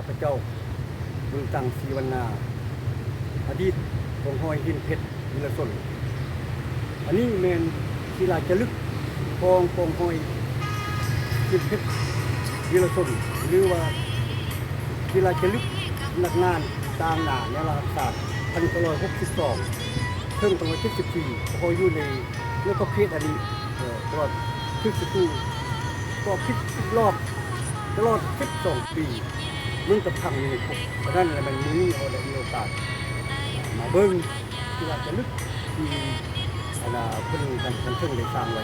าพเจ้าบุญตังศรีวรรณาอดีตของห้อยหินเพชรวิลสนอันนี้แมนศิลาจารึกของห้อยหินเพชรวิลสนหรือว่าศิลาจารึกนักงานตามหน้าแนวรักษา1962เพิ่งตลอด74พออยู่ในแล้วก็เพชรอันนี้ตลอดทึกสู้ก็คิดรอบตลอด12 ปีมึงกับพังอยู่ในคุกเพราะนั้นมันมีโอกาสมาเบิ้งที่ว่าจะลึกที่เพิ่นกันเพิ่งได้สร้างไว้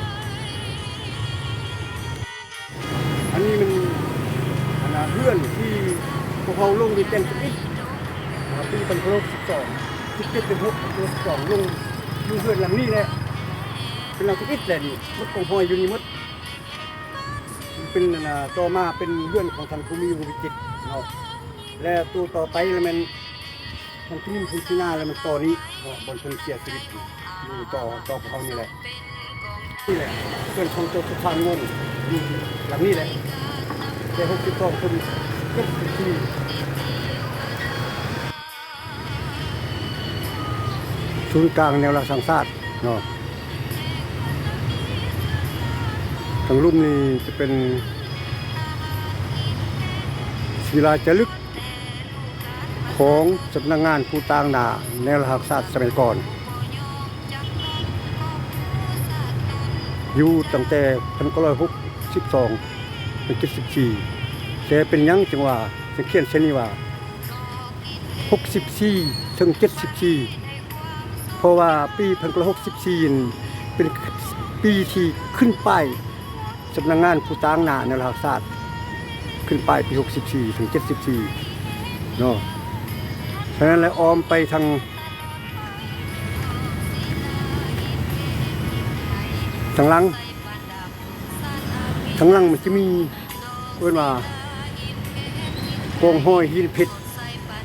อันนี้มันเพื่อนที่พวกเราลงดีเต็มที่ปีเป็นครบ17เป็น6 12ลงเพื่อนหลังนี้แหละเป็นเราที่อิดแหละนี่มันคงหอยอยู่นี่มดเป็นต่อมาเป็นเพื่อนของทางภูมิวงศ์จิตเนาะและตัวต่อไปแล้วมันทางภูมิคุณที่หน้าแล้วมันต่อนี้บนคนเสียชีวิตอยู่ต่อเขานี่แหละเพื่อนของเจ้าสุพรรณงงอยู่หลังนี้แหละแต่62คนเก็บที่ศูนย์กลางแนวรักสังสาตเนาะทางลุ่มนี้จะเป็นศิลาจารึกของสำนักงานผู้ต่างหน้าแนวรักษาสมัยก่อนอยู่ตั้งแต่1962เป็น74แต่เป็นยังจังว่าจะเขียนเช่นนี้ว่า64ถึง74เพราะว่าปี1964เป็นปีที่ขึ้นป้ายสำนักงานผู้ต่างหน้าแนวรักษาขึ้นป้ายปี64ถึง74เนาะฉะนั้นแล้วออมไปทางหลังมันจะมีเรียกว่ากองห้อยหินเพชร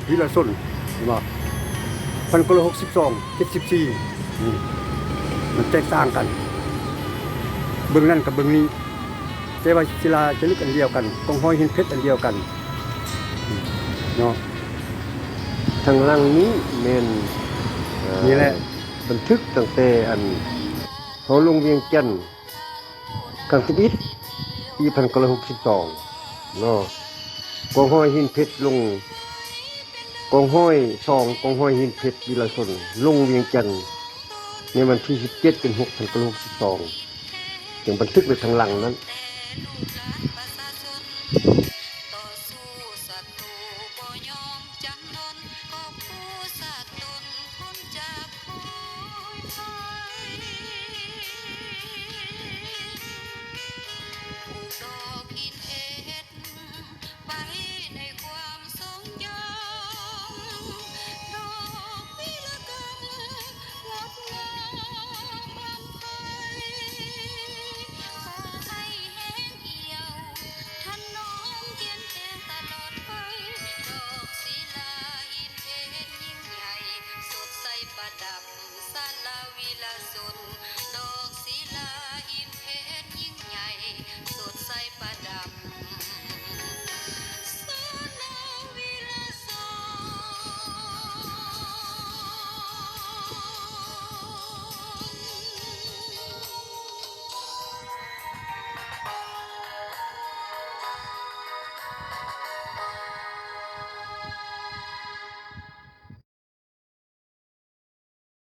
วิลสนเห็นบ่1962 74มันแตกต่างกันเบื้องนั้นกับเบื้องนี้แต่ว่าศิลาจารึกอันเดียวกันกองห้อยหินเพชรอันเดียวกันเนาะทางหลังนี้แม่นนี่แหละบันทึกตั้งแต่อันเขาลงเวียงจันทน์ครั้งที่1ปี1962เนาะกองห้อยหินเพชรลงกองห้อย2กองห้อยหินเพชรวิลสนลงเวียงจันทน์ในวันที่17เป็น6 1962อย่างบันทึกไว้ทางหลังนั้นต่อสู้ศัตรูบ่ยอมจำนน